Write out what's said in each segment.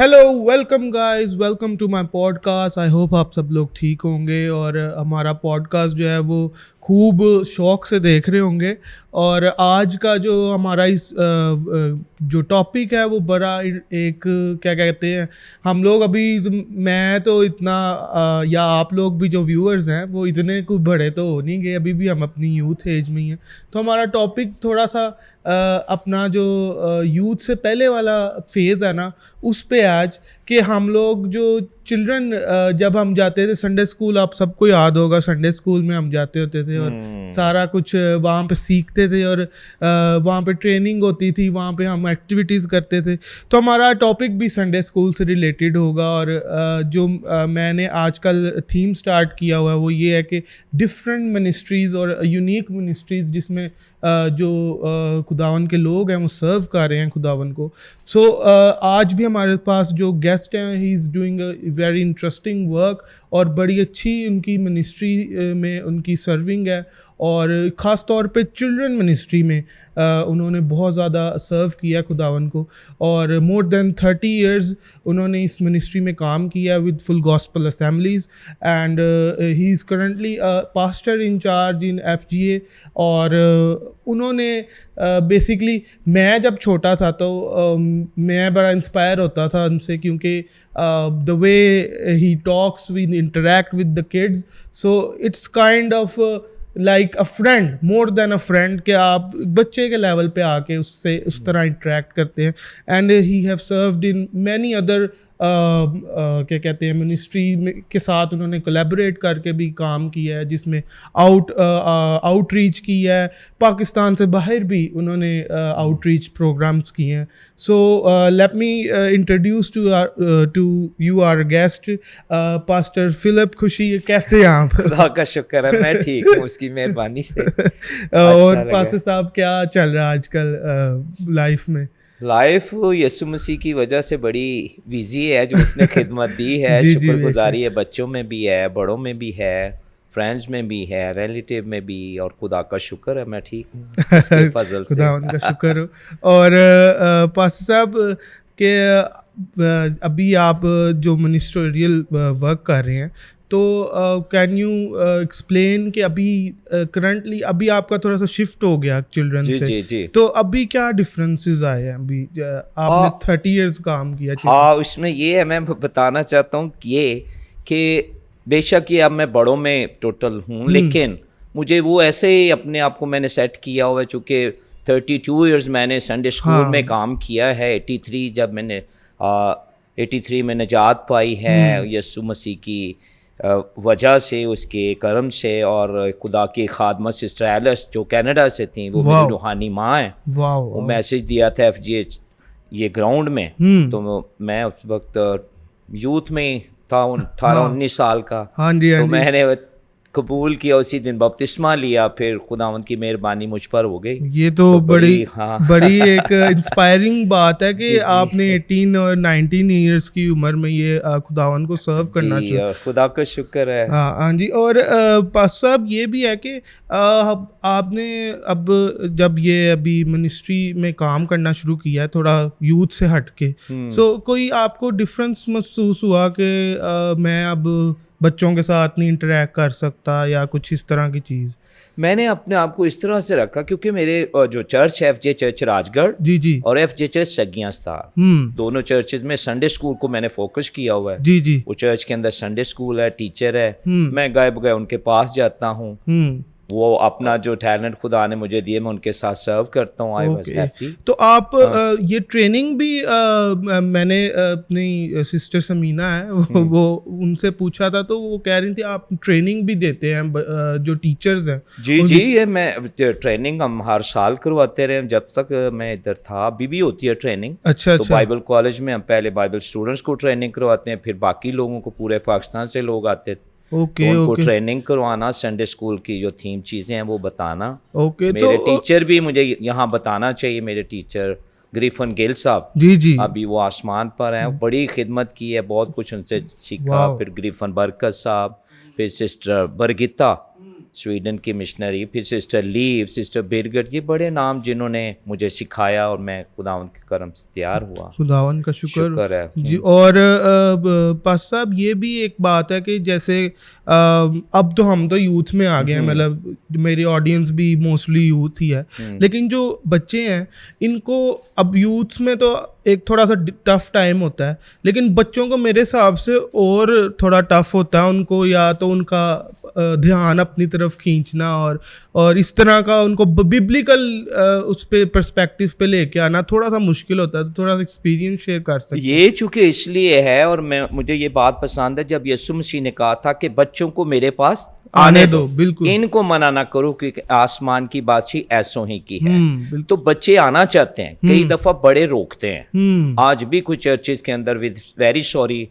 Hello welcome guys, welcome to my podcast. I hope आप सब लोग ठीक होंगे और हमारा पॉडकास्ट जो है वो खूब शौक से देख रहे होंगे। और आज का जो हमारा जो टॉपिक है वो बड़ा एक क्या कहते हैं, हम लोग अभी, मैं तो इतना या आप लोग भी जो व्यूअर्स हैं वो इतने कुछ बड़े तो हो नहीं गए, अभी भी हम अपनी यूथ एज में ही हैं। तो हमारा टॉपिक थोड़ा सा अपना जो यूथ से पहले वाला फेज़ है ना, उस पे आज कि हम लोग जो चिल्ड्रन जब हम जाते थे संडे स्कूल, आप सबको याद होगा संडे स्कूल में हम जाते होते थे और सारा कुछ वहाँ पे सीखते थे और वहाँ पे ट्रेनिंग होती थी, वहाँ पे हम एक्टिविटीज़ करते थे। तो हमारा टॉपिक भी संडे स्कूल से रिलेटेड होगा। और जो मैंने आजकल थीम स्टार्ट किया हुआ है वो ये है कि डिफरेंट मिनिस्ट्रीज़ और यूनिक मिनिस्ट्रीज़ जिसमें जो खुदावन के लोग हैं वो सर्व कर रहे हैं खुदावन को। सो आज भी हमारे पास जो गेस्ट हैं, he is doing a very interesting work और बड़ी अच्छी उनकी मिनिस्ट्री में उनकी सर्विंग है। और ख़ास तौर पे चिल्ड्रन मिनिस्ट्री में उन्होंने बहुत ज़्यादा सर्व किया खुदावन को और मोर देन 30 इयर्स उन्होंने इस मिनिस्ट्री में काम किया with full gospel assemblies. And he is currently pastor in charge in FGA। और उन्होंने बेसिकली मैं जब छोटा था तो मैं बड़ा इंस्पायर होता था उनसे, क्योंकि the way he talks with interact with the kids, so it's kind of like a friend, more than a friend, कि आप बच्चे के लेवल पे आके उससे उस तरह इंटरेक्ट करते हैं। And he have served in many other क्या कहते हैं मिनिस्ट्री के साथ उन्होंने कोलैबोरेट करके भी काम किया है, जिसमें आउटरीच किया है, पाकिस्तान से बाहर भी उन्होंने आउटरीच प्रोग्राम्स किए हैं। So let me introduce to you our guest pastor Philip Khushi. कैसे हैं आप? खुदा का शुक्र है, मैं ठीक हूँ उसकी मेहरबानी से। और पास्टर साहब क्या चल रहा है आजकल लाइफ में? लाइफ यीशु मसीह की वजह से बड़ी बिजी है, जो उसने खिदमत दी है। शुक्रगुजारी है, बच्चों में भी है, बड़ों में भी है, फ्रेंड्स में भी है, रिलेटिव में भी। और खुदा का शुक्र है मैं ठीक हूँ उसके फजल से। खुदा उनका शुक्र हो। और पास्टर साहब के अभी आप जो मिनिस्ट्रियल वर्क कर रहे हैं, तो कैन यू एक्सप्लेन कि अभी करंटली अभी आपका थोड़ा सा शिफ्ट हो गया चिल्ड्रन से। जी। तो अभी क्या डिफरेंसेस आए हैं? अभी आपने 30 इयर्स काम किया। हाँ, उसमें ये है, मैं बताना चाहता हूँ कि बेशक ये अब मैं बड़ों में टोटल हूँ, लेकिन मुझे वो ऐसे ही अपने आप को मैंने सेट किया हुआ है, चूँकि 32 इयर्स मैंने संडे स्कूल में काम किया है। 83 जब मैंने 83 में निजात पाई है यीशु मसीह की वजह से, उसके करम से। और खुदा की खादमा सिस्टर एलिस जो कनाडा से थी, वो मेरी रूहानी माँ है। वो मैसेज दिया था FGA ये ग्राउंड में, तो मैं उस वक्त यूथ में था, 18-19 साल का। तो मैंने कबूल किया, उसी दिन बपतिस्मा लिया, फिर खुदावंद की मेहरबानी मुझ पर हो गई। ये तो बड़ी एक इंस्पायरिंग बात है कि आपने 18 और 19 इयर्स की उम्र में ये खुदावंद को सर्व करना चाहिए। खुदा का शुक्र है। हाँ जी। और पास्टर साहब ये भी है कि आपने अब जब ये अभी मिनिस्ट्री में काम करना शुरू किया है थोड़ा यूथ से हट के, सो कोई आपको डिफरेंस महसूस हुआ कि मैं अब बच्चों के साथ नहीं इंटरेक्ट कर सकता या कुछ इस तरह की चीज़? मैंने अपने आप को इस तरह से रखा, क्योंकि मेरे जो चर्च है FGA चर्च राजगढ़ जी और FGA चर्च सगियां स्टार, दोनों चर्चेज में संडे स्कूल को मैंने फोकस किया हुआ है। जी। वो चर्च के अंदर संडे स्कूल है, टीचर है, मैं गायब गए उनके पास जाता हूँ। वो अपना जो टैलेंट खुदा ने मुझे दिए मैं उनके साथ सर्व करता हूँ। I was happy. तो आप ये ट्रेनिंग भी मैंने अपनी सिस्टर समीना है वो उनसे पूछा था, तो वो कह रही थी आप ट्रेनिंग भी देते हैं जो टीचर्स हैं। जी ये मैं ट्रेनिंग हम हर साल करवाते रहे जब तक मैं इधर था। अभी भी होती है ट्रेनिंग। अच्छा। तो बाइबल कॉलेज में हम पहले बाइबल स्टूडेंट्स को ट्रेनिंग करवाते हैं, फिर बाकी लोगों को, पूरे पाकिस्तान से लोग आते थे, उनको ट्रेनिंग करवाना, संडे स्कूल की जो थीम चीज़ें हैं वो बताना। मेरे टीचर भी मुझे यहाँ बताना चाहिए, मेरे टीचर ग्रिफन गिल साहब जी अभी वो आसमान पर हैं, बड़ी खिदमत की है, बहुत कुछ उनसे सीखा। फिर ग्रिफन बरकत साहब, फिर सिस्टर बरगिता, स्वीडन की मिशनरी, फिर सिस्टर लीव, सिस्टर बिरगट, ये बड़े नाम जिन्होंने मुझे सिखाया और मैं खुदावंद के करम से तैयार हुआ। खुदावंद का शुक्र है जी। और पास्टर साहब ये भी एक बात है कि जैसे अब तो हम तो यूथ में आ गए हैं, मतलब मेरी ऑडियंस भी मोस्टली यूथ ही है, लेकिन जो बच्चे हैं इनको अब यूथ में तो एक थोड़ा सा टफ टाइम होता है, लेकिन बच्चों को मेरे हिसाब से और थोड़ा टफ होता है उनको, या तो उनका ध्यान अपनी तरफ खींचना और इस तरह का उनको बिब्लिकल उस पे पर्सपेक्टिव पे लेके आना थोड़ा सा मुश्किल होता है। तो थोड़ा सा एक्सपीरियंस शेयर कर सकते हैं? ये चूंकि इसलिए है, और मुझे ये बात पसंद है जब यीशु मसीह ने कहा था कि बच्चों को मेरे पास आने दो, बिल्कुल, इनको मना ना करो क्योंकि आसमान की बादशाही ऐसों ही की है। तो बच्चे आना चाहते हैं, कई दफा बड़े रोकते हैं। आज भी कुछ चर्चेज के अंदर, विद वेरी सॉरी,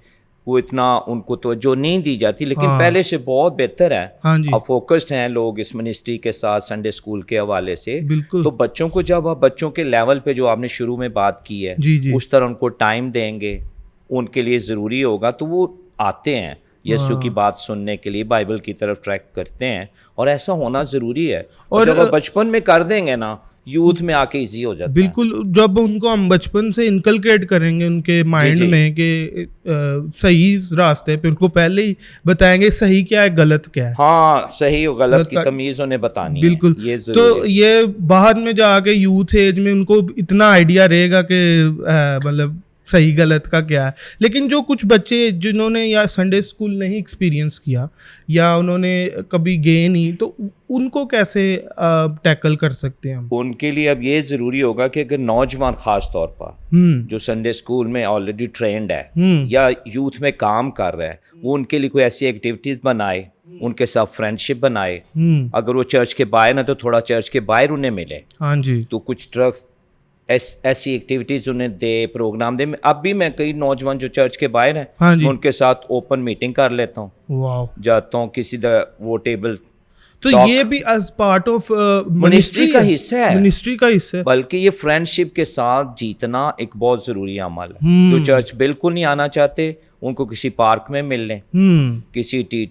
वो इतना उनको तो जो नहीं दी जाती, लेकिन पहले से बहुत बेहतर है। अब फोकस्ड हैं लोग इस मिनिस्ट्री के साथ, संडे स्कूल के हवाले से। तो बच्चों को जब आप बच्चों के लेवल पे जो आपने शुरू में बात की है, उस तरह उनको टाइम देंगे, उनके लिए ज़रूरी होगा, तो वो आते हैं यीशु की बात सुनने के लिए, बाइबल की तरफ ट्रैक करते हैं, और ऐसा होना ज़रूरी है। और जब आप बचपन में कर देंगे ना, यूथ में आके इजी हो जाता है। बिल्कुल, जब उनको हम बचपन से इनकलकेट करेंगे उनके माइंड में कि सही रास्ते पे, उनको पहले ही बताएंगे सही क्या है गलत क्या है। हाँ, सही और गलत की तमीज उन्हें बतानी बिल्कुल है, ये तो ये बाद में जाके यूथ एज में उनको इतना आइडिया रहेगा कि मतलब सही गलत का क्या है। लेकिन जो कुछ बच्चे जिन्होंने या संडे स्कूल नहीं एक्सपीरियंस किया या उन्होंने कभी गए नहीं, तो उनको कैसे टैकल कर सकते हैं हम? उनके लिए अब ये ज़रूरी होगा कि अगर नौजवान ख़ास तौर पर जो संडे स्कूल में ऑलरेडी ट्रेंड है या यूथ में काम कर रहा है, वो उनके लिए कोई ऐसी एक्टिविटीज़ बनाए, उनके साथ फ्रेंडशिप बनाए। अगर वो चर्च के बाहर ना, तो थोड़ा चर्च के बाहर उन्हें मिले। हाँ जी। तो कुछ ट्रक्स ऐसी एक्टिविटीज उन्हें दे, प्रोग्राम दे। अब भी मैं कई नौजवान जो चर्च के बाहर हैं, हाँ जी, उनके साथ ओपन मीटिंग कर लेता हूँ, जाता हूँ किसी वो टेबल। तो ये भी एज पार्ट ऑफ मिनिस्ट्री का हिस्सा है, मिनिस्ट्री का हिस्सा है। बल्कि ये फ्रेंडशिप के साथ जीतना एक बहुत जरूरी अमल है। जो चर्च बिल्कुल नहीं आना चाहते, उनको किसी पार्क में मिल लें, किसी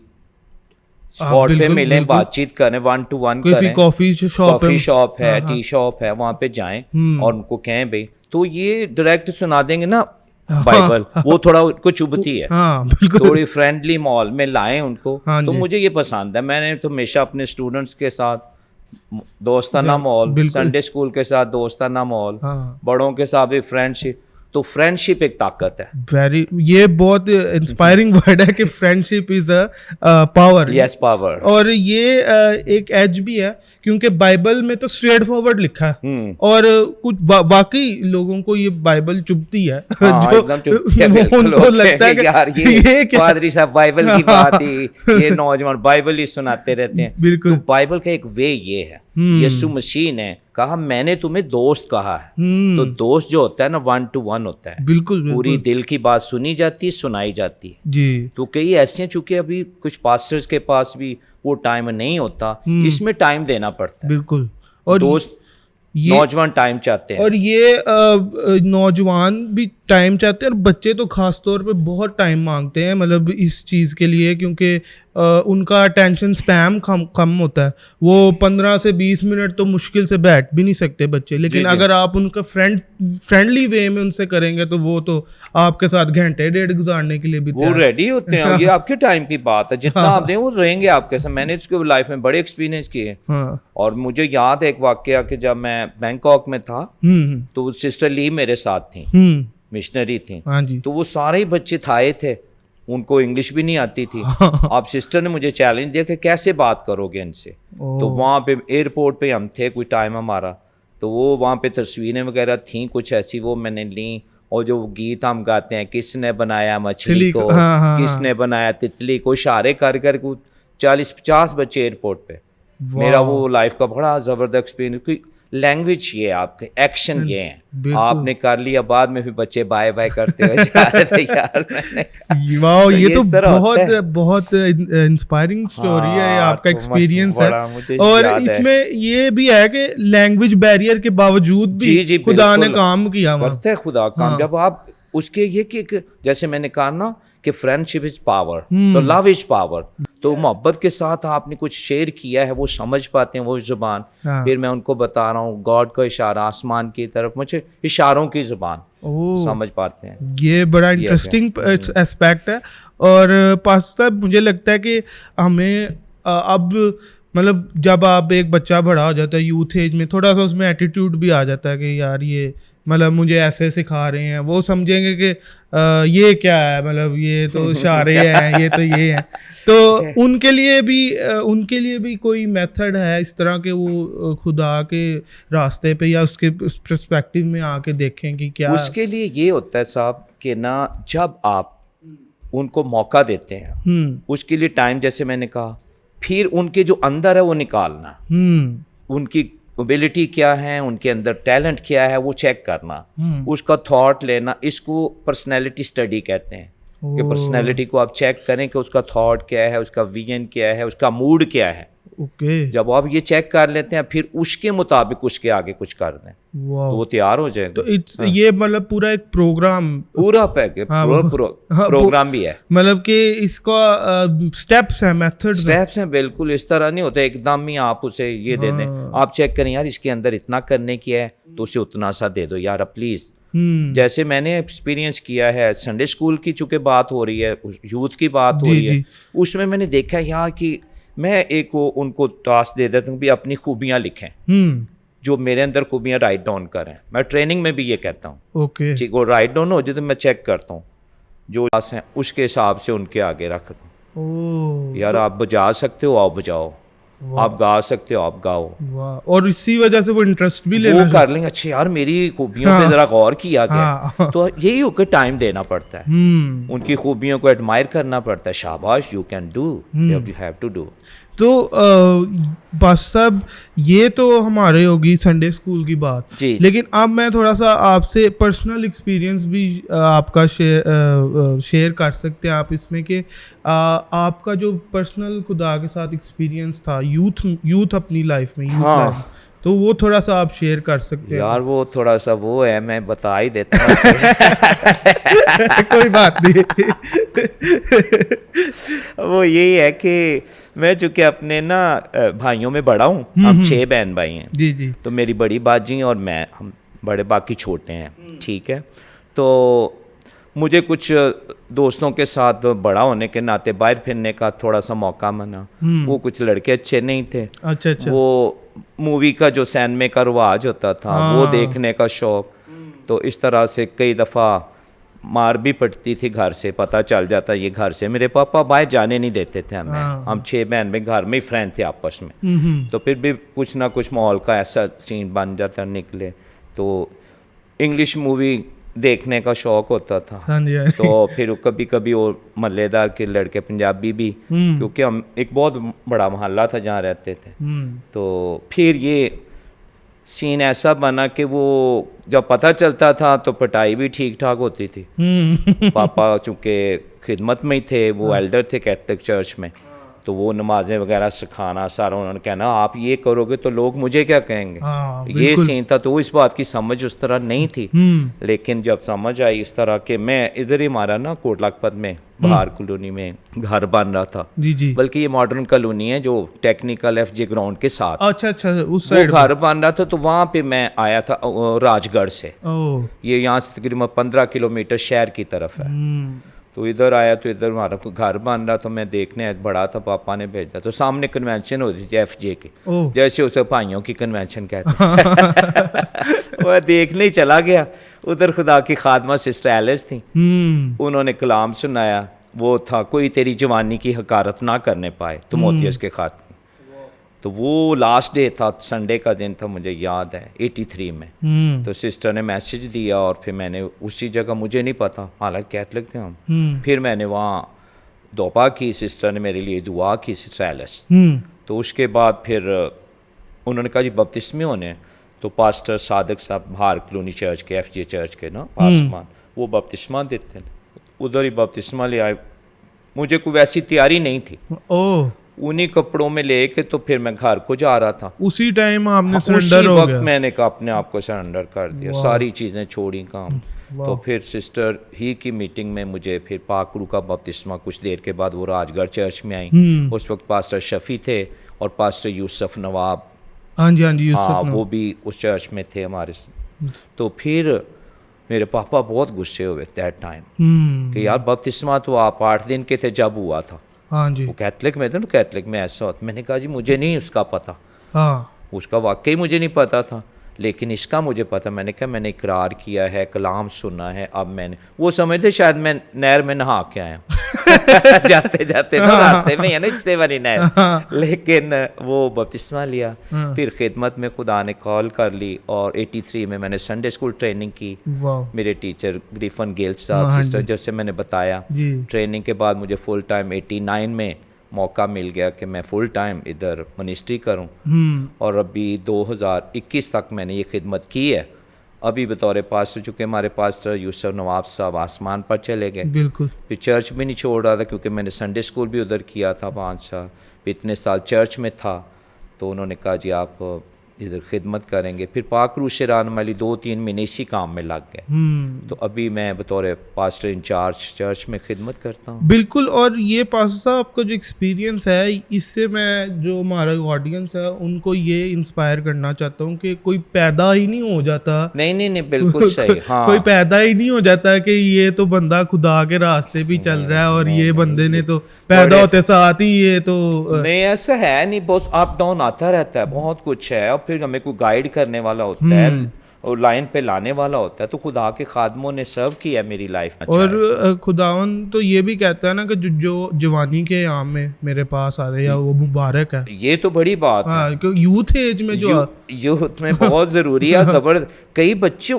स्पॉट पे मिलें, बातचीत करें, 1-to-1 करें, कॉफी शॉप है, टी शॉप है, वहां पे जाएं और उनको कहें भाई, तो ये डायरेक्ट सुना देंगे ना बाइबल, वो थोड़ा उनको चुभती है। थोड़ी फ्रेंडली माहौल में लाएं उनको। तो मुझे ये पसंद है। मैंने तो हमेशा अपने स्टूडेंट्स के साथ दोस्ताना माहौल, संडे स्कूल के साथ दोस्ताना माहौल, बड़ों के साथ भी फ्रेंडशिप। तो फ्रेंडशिप एक ताकत है। ये बहुत इंस्पायरिंग वर्ड है कि friendship is a power. Yes, power. और ये एक एज भी है, क्योंकि बाइबल में तो स्ट्रेट फॉरवर्ड लिखा है, और कुछ बाकी लोगों को ये बाइबल चुभती है। जो एकदम चुभती है, उनको लगता है कि यार ये पादरी साहब बाइबल की बात ही, ये नौजवान बाइबल ही सुनाते रहते हैं। बिल्कुल, तो बाइबल का एक वे ये है, यीशु मसीह ने कहा मैंने तुम्हें दोस्त कहा है। तो दोस्त जो होता है ना, 1-to-1 होता है। बिल्कुल, पूरी दिल की बात सुनी जाती है, सुनाई जाती है जी। तो कई ऐसे हैं, चूंकि अभी कुछ पास्टर्स के पास भी वो टाइम नहीं होता, इसमें टाइम देना पड़ता है। बिल्कुल। और दोस्त नौजवान टाइम चाहते हैं, और ये नौजवान भी टाइम चाहते हैं, और बच्चे तो खास तौर पे बहुत टाइम मांगते हैं, मतलब इस चीज़ के लिए, क्योंकि उनका अटेंशन स्पैम कम होता है। वो 15 से 20 मिनट तो मुश्किल से बैठ भी नहीं सकते बच्चे। लेकिन अगर आप उनका फ्रेंडली वे में उनसे करेंगे, तो वो तो आपके साथ घंटे डेढ़ गुजारने के लिए भी वो रेडी होते हैं। ये आपके टाइम की बात है, जितना आप दें वो रहेंगे आपके साथ। मैंने इसको लाइफ में बड़े एक्सपीरियंस किए। और मुझे याद है एक वाकया कि जब मैं बैंकॉक में था, तो सिस्टर ली मेरे साथ थी, मिशनरी थी। तो वो सारे ही बच्चे आए थे, उनको इंग्लिश भी नहीं आती थी। आप सिस्टर ने मुझे चैलेंज दिया कि कैसे बात करोगे इनसे। तो वहाँ पे एयरपोर्ट पे हम थे, कुछ टाइम हमारा, तो वो वहाँ पे तस्वीरें वगैरह थी कुछ ऐसी, वो मैंने ली। और जो गीत हम गाते हैं, किसने बनाया मछली को, किसने बनाया तितली को, इशारे कर कर को 40-50 बच्चे एयरपोर्ट पे। मेरा वो लाइफ का बड़ा ज़बरदस्त एक्सपीरियंस। लैंग्वेज ये आपके एक्शन ये है, आपने कर लिया, बाद में भी बच्चे बाय बाय करते हुए जा रहे थे। यार मैंने वाओ, ये तो बहुत इंस्पायरिंग स्टोरी है, आपका एक्सपीरियंस है। और इसमें ये भी है कि लैंग्वेज बैरियर के बावजूद भी खुदा ने काम किया, करते हैं खुदा काम। जब आप उसके ये कि जैसे मैंने कहा ना कि फ्रेंडशिप इज पावर, तो लव इज पावर। तो मोहब्बत के साथ आपने कुछ शेयर किया है, वो समझ पाते हैं वो ज़ुबान। हाँ। फिर मैं उनको बता रहा हूँ गॉड का इशारा, आसमान की तरफ, मुझे इशारों की ज़ुबान ओह, समझ पाते हैं। ये बड़ा इंटरेस्टिंग एस्पेक्ट है। और पास साहब मुझे लगता है कि हमें अब मतलब जब आप एक बच्चा बड़ा हो जाता है यूथ एज में, थोड़ा सा उसमें एटीट्यूड भी आ जाता है कि यार ये मतलब मुझे ऐसे सिखा रहे हैं, वो समझेंगे कि ये क्या है, मतलब ये तो इशारे हैं, ये तो ये है। तो उनके लिए भी कोई मेथड है इस तरह के, वो खुदा के रास्ते पे या उसके पर्सपेक्टिव में आके देखें कि क्या? उसके लिए ये होता है साहब कि ना, जब आप उनको मौका देते हैं, उसके लिए टाइम, जैसे मैंने कहा, फिर उनके जो अंदर है वो निकालना, उनकी एबिलिटी क्या है, उनके अंदर टैलेंट क्या है, वो चेक करना, उसका थॉट लेना। इसको पर्सनैलिटी स्टडी कहते हैं कि पर्सनैलिटी को आप चेक करें कि उसका थॉट क्या है, उसका विजन क्या है, उसका मूड क्या है। ओके। जब आप ये चेक कर लेते हैं, फिर उसके मुताबिक उसके आगे कुछ कर दें, तो वो तैयार हो जाएगा। तो ये मतलब पूरा एक प्रोग्राम, पूरा पैकेज, प्रोग्राम भी है, मतलब कि इसका स्टेप्स हैं, मेथड्स स्टेप्स हैं। बिल्कुल इस तरह नहीं होता एकदम ही आप उसे ये दे दें। आप चेक करें यार इसके अंदर इतना करने की है, तो उसे उतना सा दे दो यार प्लीज। जैसे मैंने एक्सपीरियंस किया है, संडे स्कूल की चूंकि बात हो रही है, यूथ की बात हो रही है, उसमें मैंने देखा यार कि मैं एक उनको टास्क दे देता हूँ भी अपनी खूबियाँ लिखें, जो मेरे अंदर खूबियाँ राइट डाउन करें। मैं ट्रेनिंग में भी ये कहता हूँ। ओके। ठीक, वो राइट डाउन हो जाए तो मैं चेक करता हूँ, जो क्लास हैं उसके हिसाब से उनके आगे रख दूँ। यार आप बजा सकते हो, आप बजाओ, आप गा सकते हो, आप गाओ। और इसी वजह से वो इंटरेस्ट भी लेना वो कर लेंगे, अच्छा यार मेरी खूबियों पे जरा गौर किया गया। तो यही होकर टाइम देना पड़ता है, उनकी खूबियों को एडमायर करना पड़ता है। शाबाश, you can do, you have to do. तो बस साहब, ये तो हमारे होगी संडे स्कूल की बात जी। लेकिन अब मैं थोड़ा सा आपसे पर्सनल एक्सपीरियंस भी आपका शेयर कर सकते हैं आप इसमें कि आपका जो पर्सनल खुदा के साथ एक्सपीरियंस था यूथ अपनी लाइफ में, लाइफ, तो वो थोड़ा सा आप शेयर कर सकते हैं? यार वो थोड़ा सा वो है, मैं बता ही देता हूँ। कोई बात नहीं। वो यही है कि मैं चूँकि अपने ना भाइयों में बड़ा हूँ, हम 6 बहन भाई हैं। जी जी। तो मेरी बड़ी बाजी और मैं, हम बड़े, बाकी छोटे हैं। ठीक है। तो मुझे कुछ दोस्तों के साथ बड़ा होने के नाते बाहर फिरने का थोड़ा सा मौका मिला। वो कुछ लड़के अच्छे नहीं थे। अच्छा अच्छा। वो मूवी का जो सैनमे का रिवाज होता था, वो देखने का शौक। तो इस तरह से कई दफ़ा मार भी पड़ती थी घर से, पता चल जाता ये घर से। मेरे पापा बाहर जाने नहीं देते थे हमें। हम 6 बहन में घर में ही फ्रेंड थे आपस में। तो फिर भी कुछ ना कुछ माहौल का ऐसा सीन बन जाता निकले। तो इंग्लिश मूवी देखने का शौक होता था। तो फिर कभी कभी वो मल्लेदार के लड़के पंजाबी भी, क्योंकि हम एक बहुत बड़ा मोहल्ला था जहाँ रहते थे। तो फिर ये सीन ऐसा बना कि वो जब पता चलता था तो पिटाई भी ठीक ठाक होती थी। पापा चूँकि खिदमत में ही थे, वो एल्डर थे कैथलिक चर्च में, तो वो नमाजें वगैरह सिखाना सारा, उन्होंने कहना आप ये करोगे तो लोग मुझे क्या कहेंगे। ये सीन था। तो इस बात की समझ उस तरह नहीं थी। लेकिन जब समझ आई इस तरह के, मैं इधर ही हमारा ना कोट लखपत में बाहर कॉलोनी में घर बन रहा था। जी जी। बल्कि ये मॉडर्न कॉलोनी है जो टेक्निकल FJ ग्राउंड के साथ। अच्छा अच्छा, उस साइड घर बन रहा था। तो वहाँ पे मैं आया था राजगढ़ से। ये यहाँ से तकरीबन 15 किलोमीटर शहर की तरफ है। तो इधर आया, तो इधर हमारा घर बन रहा, तो मैं देखने बड़ा था, पापा ने भेजा। तो सामने कन्वेंशन होती थी FJ की, जैसे उसे भाइयों की कन्वेंशन कहते हैं। वह देखने ही चला गया। उधर खुदा की खादमा सिस्टर एलिस थी, उन्होंने कलाम सुनाया। वो था, कोई तेरी जवानी की हकारत ना करने पाए तुम होती है इसके खात्मे। तो वो लास्ट डे था, संडे का दिन था, मुझे याद है 83 में। तो सिस्टर ने मैसेज दिया और फिर मैंने उसी जगह, मुझे नहीं पता, हालांकि कैथलिक थे हम, फिर मैंने वहाँ दोपा की, सिस्टर ने मेरे लिए दुआ की, सिस्टर एलिस। तो उसके बाद फिर उन्होंने कहा जी बपतिस्मे होने। तो पास्टर सादक साहब बाहर कॉलोनी चर्च के, FJ चर्च के ना पासमान, वो बपतिस्मा देते हैं, उधर ही बपतिस्मा ले आए। मुझे कोई वैसी तैयारी नहीं थी। उन्हीं कपड़ों में लेके तो फिर मैं घर को जा रहा था। उसी टाइम आपने सरेंडर हो गया? मैंने कहा अपने आप को सरेंडर कर दिया, सारी चीज़ें छोड़ी, काम तो फिर सिस्टर ही की मीटिंग में मुझे फिर पाक रूह का बपतिस्मा, कुछ देर के बाद वो राजगढ़ चर्च में आई। उस वक्त पास्टर शफी थे और पास्टर यूसुफ नवाब, हाँ जी यूसुफ हाँ नवाब। वो भी उस चर्च में थे हमारे। तो फिर मेरे पापा बहुत गुस्से हुए दैट टाइम कि यार बपतिस्मा तो आप 8 दिन के थे जब हुआ था। हाँ जी वो कैथलिक में थे ना, कैथलिक में ऐसा होता। मैंने कहा जी मुझे नहीं उसका पता, हाँ उसका वाकई मुझे नहीं पता था, लेकिन इसका मुझे पता। मैंने कहा मैंने इकरार किया है, कलाम सुना है। अब मैंने वो समझते शायद मैं नहर में नहा के आया हूँ जाते जाते ना रास्ते में, है ना पिछले वाली नहर। लेकिन वो बपतिस्मा लिया, फिर खिदमत में खुदा ने कॉल कर ली और 83 में मैंने संडे स्कूल ट्रेनिंग की। वाह मेरे टीचर ग्रीफन गेल साहब, सिस्टर जैसे मैंने बताया। जी ट्रेनिंग के बाद मुझे फुल टाइम 89 में मौका मिल गया कि मैं फुल टाइम इधर मिनिस्ट्री करूं। और अभी 2021 तक मैंने ये खिदमत की है। अभी बतौर पास्टर, चूँकि हमारे पास्टर यूसुफ नवाब साहब आसमान पर चले गए, बिल्कुल फिर चर्च भी नहीं छोड़ रहा था क्योंकि मैंने संडे स्कूल भी उधर किया था 5 साल। फिर इतने साल चर्च में था तो उन्होंने कहा जी आप इधर खिदमत करेंगे। फिर पाक रूह से रहने वाली 2-3 महीने इसी काम में लग गए। तो अभी मैं बतौर पास्टर इंचार्ज चर्च में खिदमत करता हूँ। बिल्कुल। और ये पास्टर साहब आपका जो एक्सपीरियंस है, इससे मैं जो हमारा ऑडियंस है उनको ये इंस्पायर करना चाहता हूँ कि कोई पैदा ही नहीं हो जाता। नहीं बिल्कुल सही। हाँ कोई पैदा ही नहीं हो जाता कि ये तो बंदा खुदा के रास्ते भी चल रहा है और ये बंदे ने तो पैदा होते साथ ही ये तो नहीं, ऐसा है नहीं। बहुत अप डाउन आता रहता है, बहुत कुछ है। और फिर हमें कोई गाइड करने वाला होता है और लाइन पे लाने वाला होता है। तो खुदा के खादमों ने सर्व किया मेरी लाइफ में। और खुदावन तो ये भी कहता है ना कि जो जवानी के आम में मेरे पास आ रहे या वो मुबारक है। ये तो बड़ी बात है। हाँ, क्योंकि यूथ एज में जो यूथ में बहुत जरूरी है। जबर कई बच्चों,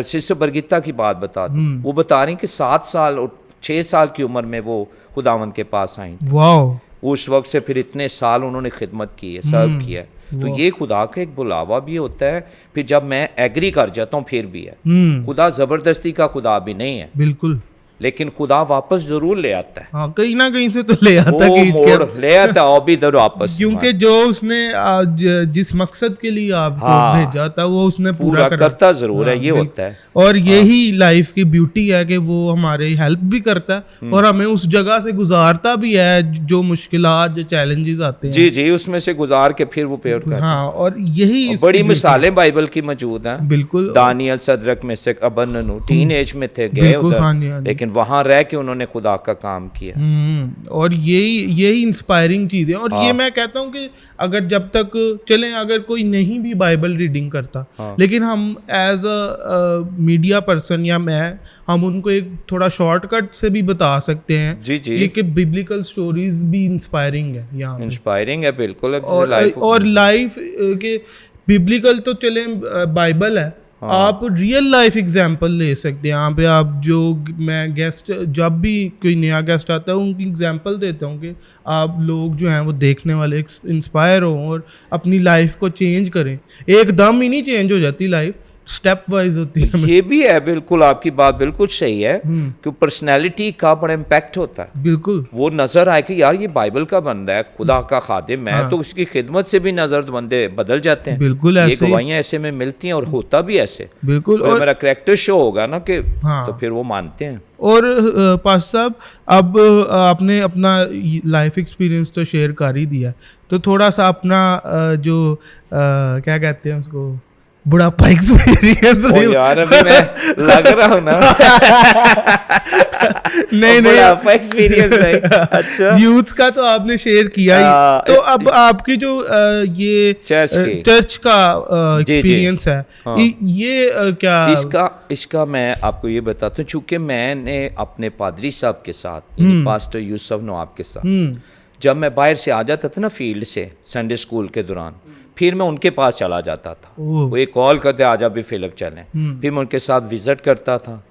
सिस्टर बरगिता की बात बता दूं, वो बता रही कि 7 साल और 6 साल की उम्र में वो खुदावन के पास आई। वाह। उस वक्त से फिर इतने साल उन्होंने खिदमत की है, सर्व किया है। तो ये खुदा का एक बुलावा भी होता है। फिर जब मैं एग्री कर जाता हूँ फिर भी है। खुदा जबरदस्ती का खुदा भी नहीं है, बिल्कुल, लेकिन खुदा वापस जरूर ले आता है। हाँ, कहीं ना कहीं से तो ले आता वो मोड़ ले आता है और भी इधर वापस। क्योंकि जो उसने जिस मकसद के लिए आपको भेजा था वो उसने पूरा करता जरूर है। ये होता है और यही लाइफ की ब्यूटी है कि वो हमारे हेल्प भी करता है और हमें उस जगह से गुजारता भी है जो मुश्किलात, जो चैलेंजेस आते हैं। जी उसमें से गुजार के फिर वो पेड़ करता है। हाँ, और यही बड़ी मिसालें बाइबल की मौजूद हैं। बिल्कुल। दानियल सदरक में से अबननू टीन एज में थे, गए उधर, लेकिन वहां रह के उन्होंने खुदा का काम किया। और यही इंस्पायरिंग चीज़ है। और ये मैं कहता हूँ कि अगर जब तक चलें, अगर कोई नहीं भी बाइबल रीडिंग करता, लेकिन हम एज अ मीडिया पर्सन या हम उनको एक थोड़ा शॉर्टकट से भी बता सकते हैं जी कि बिब्लिकल स्टोरीज भी इंस्पायरिंग है यहाँ, इंस्पायरिंग है बिल्कुल। और लाइफ के बिब्लिकल तो चले बाइबल है, आप रियल लाइफ एग्जाम्पल ले सकते हैं। यहाँ पे आप जो मैं गेस्ट, जब भी कोई नया गेस्ट आता है उनकी एग्जाम्पल देता हूँ कि आप लोग जो हैं वो देखने वाले इंस्पायर हों और अपनी लाइफ को चेंज करें। एकदम ही नहीं चेंज हो जाती लाइफ, स्टेप वाइज होती है। ये भी है, बिल्कुल आपकी बात बिल्कुल सही है कि पर्सनैलिटी का बड़ा इम्पैक्ट होता है। बिल्कुल, वो नजर आए कि यार ये बाइबल का बंदा है, खुदा का खादिम है, तो उसकी खिदमत से भी नजर बंदे बदल जाते हैं। बिल्कुल ये ऐसे गवाहियां ऐसे में मिलती हैं और होता भी ऐसे। बिल्कुल। और मेरा कैरेक्टर शो होगा ना कि हाँ, तो फिर वो मानते हैं। और पास साहब, अब आपने अपना लाइफ एक्सपीरियंस तो शेयर कर ही दिया, तो थोड़ा सा अपना जो क्या कहते हैं उसको, बुढ़ापा एक्सपीरियंस। यार अभी मैं लग रहा हूँ ना नहीं बुढ़ापा एक्सपीरियंस नहीं। अच्छा, यूथ का तो आपने शेयर किया ही, तो अब आपकी जो ये चर्च का एक्सपीरियंस है, ये क्या इसका मैं आपको ये बताता हूँ। चूंकि मैंने अपने पादरी साहब के साथ, यानी पास्टर यूसुफ नवाब के साथ, जब मैं बाहर से आ जाता था ना फील्ड से संडे स्कूल के दौरान, फिर मैं उनके पास चला जाता था। वो एक कॉल करते, आजा भी फिलिप चलें। फिर मैं उनके साथ विजिट करता था।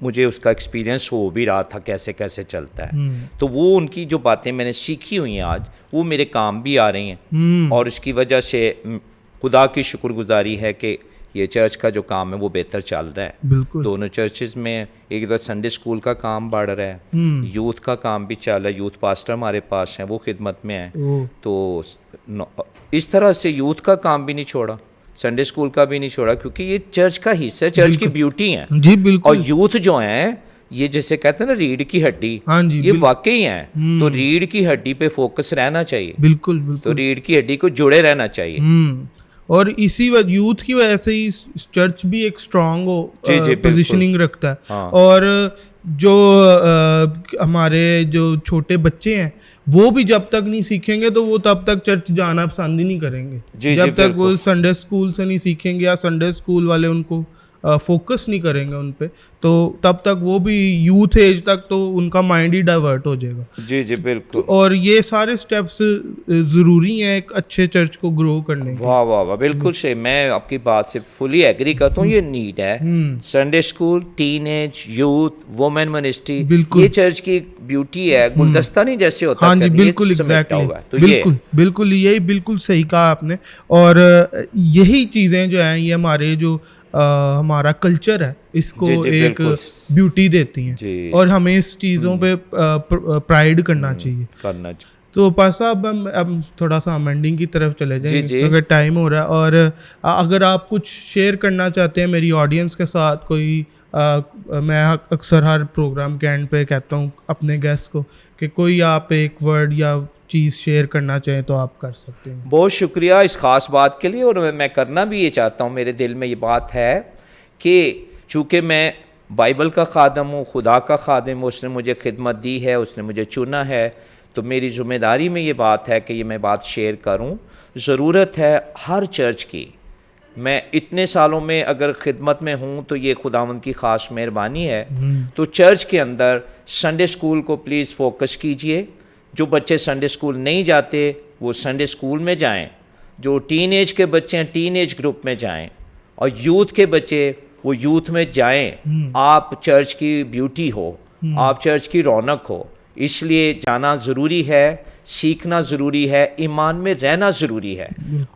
मुझे उसका एक्सपीरियंस हो भी रहा था कैसे कैसे चलता है। तो वो उनकी जो बातें मैंने सीखी हुई हैं आज, वो मेरे काम भी आ रही हैं। और इसकी वजह से खुदा की शुक्रगुजारी है कि ये चर्च का जो काम है वो बेहतर चल रहा है। बिल्कुल। दोनों चर्चेज में एक दो संडे स्कूल का काम बढ़ रहा है, यूथ का काम भी चल रहा है। यूथ पास्टर हमारे पास हैं, वो खिदमत में हैं। तो इस तरह से यूथ का काम भी नहीं छोड़ा, संडे स्कूल का भी नहीं छोड़ा, क्योंकि ये चर्च का हिस्सा है, चर्च की ब्यूटी है। जी बिल्कुल। और यूथ जो है ये जैसे कहते हैं ना रीढ़ की हड्डी, हाँ जी, ये वाकई है। तो रीढ़ की हड्डी पे फोकस रहना चाहिए, बिल्कुल तो बिल्कुल। रीढ़ की हड्डी को जुड़े रहना चाहिए। और इसी यूथ की वजह से ही चर्च भी एक स्ट्रांग जी, बिल्कुल। पोजीशनिंग रखता है। हाँ। और जो हमारे जो छोटे बच्चे हैं वो भी जब तक नहीं सीखेंगे तो वो तब तक चर्च जाना पसंद ही नहीं करेंगे। जी, जब तक वो बिल्कुल। संडे स्कूल से नहीं सीखेंगे या संडे स्कूल वाले उनको फोकस नहीं करेंगे उन पे, तो तब तक वो भी यूथ एज तक तो उनका माइंड ही डाइवर्ट हो जाएगा। जी जी बिल्कुल। और ये सारे स्टेप्स ज़रूरी हैं एक अच्छे चर्च को ग्रो करने के। वाह वाह वाह, बिल्कुल सही। मैं आपकी बात से फुली एग्री करता हूँ। ये नीड है। Sunday school, teenage, youth, women ministry, बिल्कुल। ये चर्च की एक ब्यूटी है। गुलदस्ता नहीं जैसे होता, हाँ जी कहते हैं, ये बिल्कुल समेटा एग्जैक्टली हुआ है। तो ये बिल्कुल बिल्कुल यही बिल्कुल सही कहा आपने। और यही चीज़ें जो हैं ये हमारे जो हमारा कल्चर है इसको जी, जी, एक बिल्कुल। ब्यूटी देती हैं। जी। और हमें इस चीज़ों पे प्राइड करना चाहिए। करना चाहिए। तो पास साहब हम अब थोड़ा सा हम एंडिंग की तरफ चले जाएंगे जी। क्योंकि टाइम हो रहा है। और अगर आप कुछ शेयर करना चाहते हैं मेरी ऑडियंस के साथ कोई मैं अक्सर हर प्रोग्राम के एंड पे कहता हूँ अपने गेस्ट को कि कोई आप एक वर्ड या चीज़ शेयर करना चाहें तो आप कर सकते हैं। बहुत शुक्रिया इस खास बात के लिए। और मैं करना भी ये चाहता हूँ, मेरे दिल में ये बात है कि चूँकि मैं बाइबल का खादम हूँ, खुदा का खादिम हूँ, उसने मुझे खिदमत दी है, उसने मुझे चुना है, तो मेरी ज़िम्मेदारी में ये बात है कि ये मैं बात शेयर करूँ। ज़रूरत है हर चर्च की। मैं इतने सालों में अगर खिदमत में हूँ तो ये खुदावंद की ख़ास मेहरबानी है। तो चर्च के अंदर संडे स्कूल को प्लीज़ फोकस कीजिए। जो बच्चे संडे स्कूल नहीं जाते वो संडे स्कूल में जाएं। जो टीनेज के बच्चे हैं टीनेज ग्रुप में जाएं। और यूथ के बच्चे वो यूथ में जाएं। आप चर्च की ब्यूटी हो, आप चर्च की रौनक हो, इसलिए जाना ज़रूरी है, सीखना ज़रूरी है, ईमान में रहना ज़रूरी है।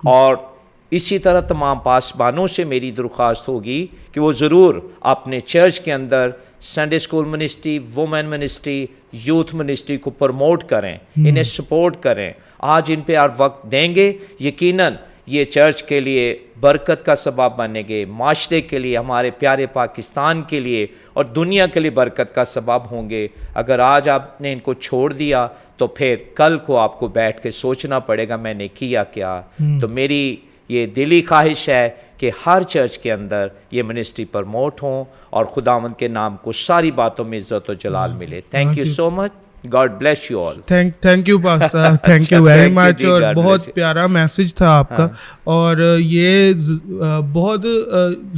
और इसी तरह तमाम पासबानों से मेरी दरख्वास्त होगी कि वो ज़रूर अपने चर्च के अंदर Sunday school ministry, women ministry, youth ministry को प्रमोट करें, इन्हें सपोर्ट करें। आज इन पे आप वक्त देंगे, यकीनन ये चर्च के लिए बरकत का सबब बनेंगे, माशरे के लिए, हमारे प्यारे पाकिस्तान के लिए और दुनिया के लिए बरकत का सबब होंगे। अगर आज आपने इनको छोड़ दिया तो फिर कल को आपको बैठ के सोचना पड़ेगा मैंने किया क्या। तो मेरी ये दिली ख्वाहिश है कि हर चर्च के अंदर ये मिनिस्ट्री प्रमोट हों और खुदावंद के नाम को सारी बातों में इज़्ज़त और जलाल मिले। Thank you so much. God bless you all. Thank you pastor, thank you very much. और बहुत प्यारा मैसेज था आपका। और ये बहुत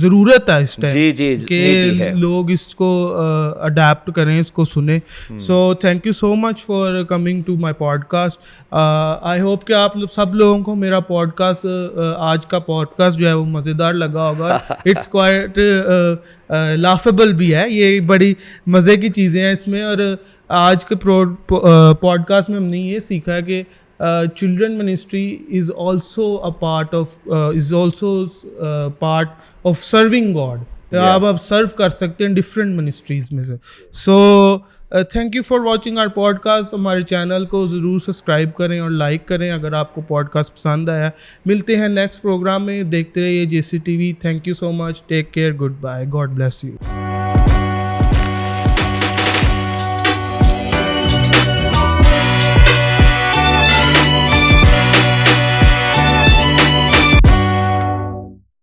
ज़रूरत है इस टाइम कि लोग इसको अडेप्ट करें, इसको सुने। So thank you so much for coming to my podcast. I hope कि आप सब लोगों को मेरा पॉडकास्ट आज का पॉडकास्ट जो है वो मज़ेदार लगा होगा। इट्स क्वाइट लाफेबल भी है, ये बड़ी मज़े की चीज़ें हैं इसमें। और आज के पॉडकास्ट में हमने ये सीखा है कि children ministry is also a part of serving God. आप सर्व कर सकते हैं डिफरेंट मिनिस्ट्रीज में से। So thank you for watching our podcast. हमारे चैनल को ज़रूर सब्सक्राइब करें और लाइक करें अगर आपको पॉडकास्ट पसंद आया। मिलते हैं नेक्स्ट प्रोग्राम में, देखते रहिए JC TV। Thank you so much, take care, good bye, God bless you.